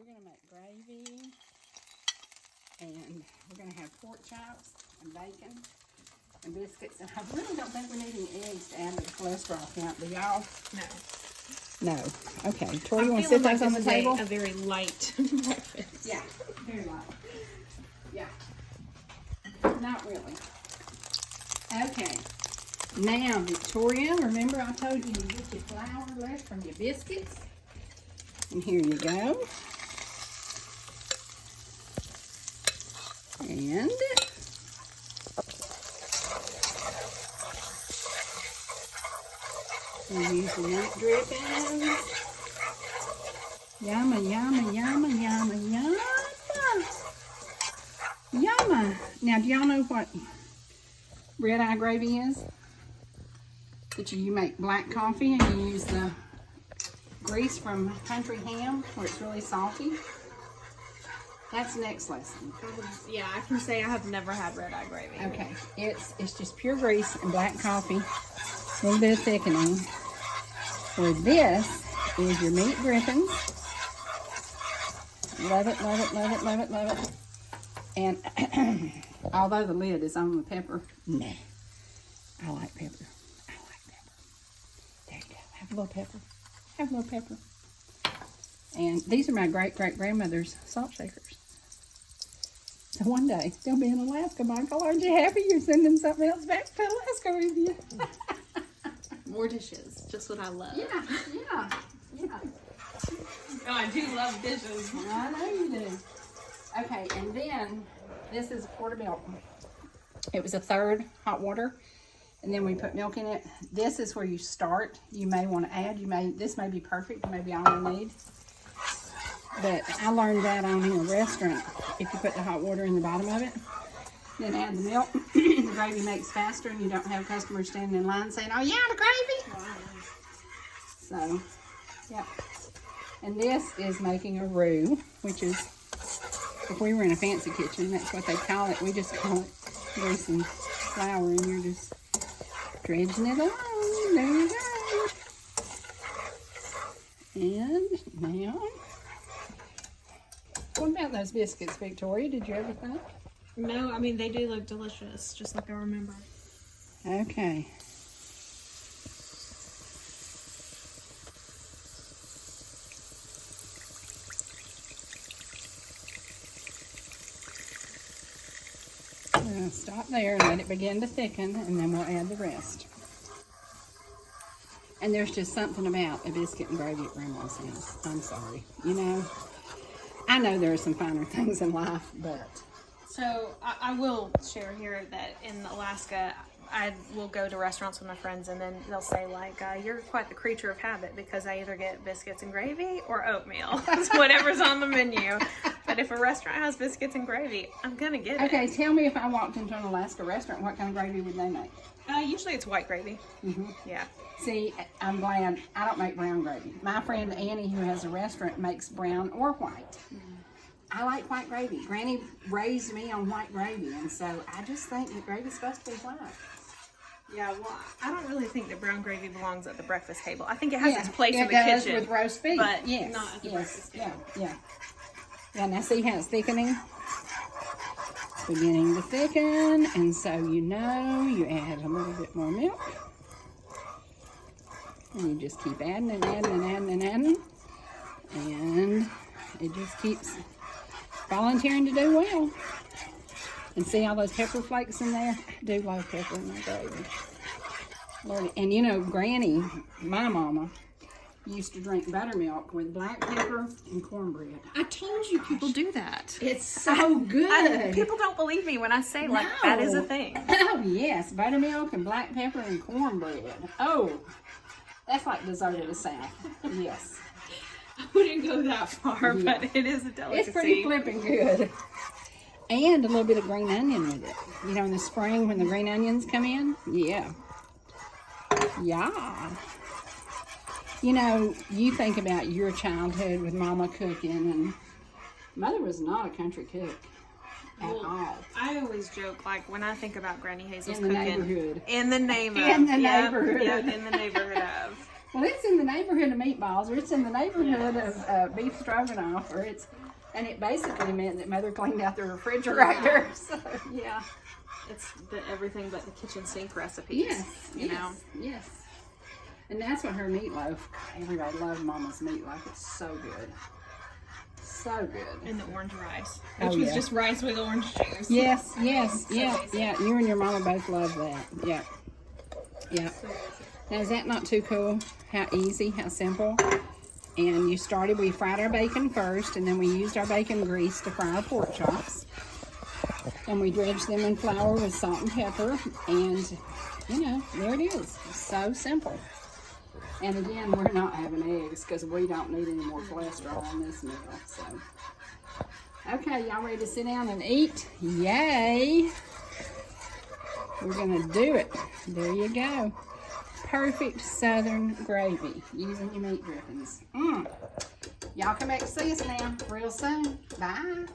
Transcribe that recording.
we're going to make gravy, and we're going to have pork chops and bacon and biscuits. And I really don't think we need any eggs to add to the cholesterol count. Do y'all? No. No. Okay. Tori, you want to sit those on the table? A very light breakfast. Yeah, very light. Yeah. Not really. Okay. Now, Victoria, remember I told you to get your flour left from your biscuits? And here you go. And we're using that dripping. Yumma, yumma, yumma, yumma, yumma. Yumma. Now, do y'all know what red eye gravy is? That you make black coffee and you use the grease from country ham where it's really salty. That's the next lesson. Yeah, I can say I have never had red eye gravy. Okay, it's just pure grease and black coffee, a little bit of thickening. Where this is your meat drippings. Love it, love it, love it, love it, love it. And although the lid is on the pepper, nah, I like pepper. I like pepper. There you go. Have a little pepper. Have a little pepper. And these are my great-great-grandmother's salt shakers. So one day, they'll be in Alaska. Michael, aren't you happy you're sending something else back to Alaska with you? More dishes. Just what I love. Yeah, yeah, yeah. Oh, I do love dishes. I know you do. Okay, and then this is a quart of milk. It was a third hot water, and then we put milk in it. This is where you start. You may want to add. This may be perfect. Maybe all you need. But I learned that on in a restaurant. If you put the hot water in the bottom of it, then add the milk, the gravy makes faster, and you don't have customers standing in line saying, "Oh yeah, the gravy." Wow. So, yeah. And this is making a roux, which is, if we were in a fancy kitchen, that's what they call it. We just call it grease and flour, and you're just dredging it along. There you go. And now, what about those biscuits, Victoria? Did you ever think? No, I mean, they do look delicious, just like I remember. Okay. Now stop there and let it begin to thicken, and then we'll add the rest. And there's just something about a biscuit and gravy at Grandma's house. I'm sorry. You know, I know there are some finer things in life, but... So I will share here that in Alaska, I will go to restaurants with my friends, and then they'll say, like, you're quite the creature of habit, because I either get biscuits and gravy or oatmeal. It's whatever's on the menu. But if a restaurant has biscuits and gravy, I'm going to get it. Okay, tell me, if I walked into an Alaska restaurant, what kind of gravy would they make? Usually it's white gravy. Mm-hmm. Yeah. See, I'm glad I don't make brown gravy. My friend Annie, who has a restaurant, makes brown or white. Mm-hmm. I like white gravy. Granny raised me on white gravy, and so I just think that gravy's supposed to be white. Yeah, well, I don't really think that brown gravy belongs at the breakfast table. I think it has its place in the does kitchen. With roast beef, but yes, not at the breakfast table. Yeah, now see how it's thickening? It's beginning to thicken, and so you know you add a little bit more milk. And you just keep adding and adding and adding and adding. And it just keeps volunteering to do well. And see all those pepper flakes in there? I do love pepper in my gravy. Lord, and you know, Granny, my mama, used to drink buttermilk with black pepper and cornbread. I told you people do that. It's so good. People don't believe me when I say, like, that is a thing. Oh, yes. Buttermilk and black pepper and cornbread. Oh, that's like dessert of the South. Yes. I wouldn't go that far, but it is a delicacy. It's pretty flipping good. And a little bit of green onion with it. You know, in the spring when the green onions come in? Yeah. Yeah. You know, you think about your childhood with Mama cooking, and Mother was not a country cook at all. I always joke, like, when I think about Granny Hazel's In the cooking. neighborhood. In the name of. In the neighborhood. Yeah, in the neighborhood of. Well, it's in the neighborhood of meatballs, or it's in the neighborhood of beef stroganoff, or and it basically meant that Mother cleaned out the refrigerator. So. Yeah. It's everything but the kitchen sink recipes. Yes, you know. Yes. And that's what her meatloaf. Everybody loves Mama's meatloaf. It's so good. So good. And the orange rice, Oh, which was yeah. just rice with orange juice. Yes, yeah. basic. Yeah, you and your mama both love that. Yeah. Yeah. So basic. Now, is that not too cool? How easy, how simple? And we fried our bacon first, and then we used our bacon grease to fry our pork chops. And we dredged them in flour with salt and pepper, and, you know, there it is. So simple. And again, we're not having eggs because we don't need any more cholesterol on this meal. So, okay, y'all ready to sit down and eat? Yay! We're gonna do it. There you go. Perfect Southern gravy using your meat drippings. Y'all come back to see us now real soon. Bye.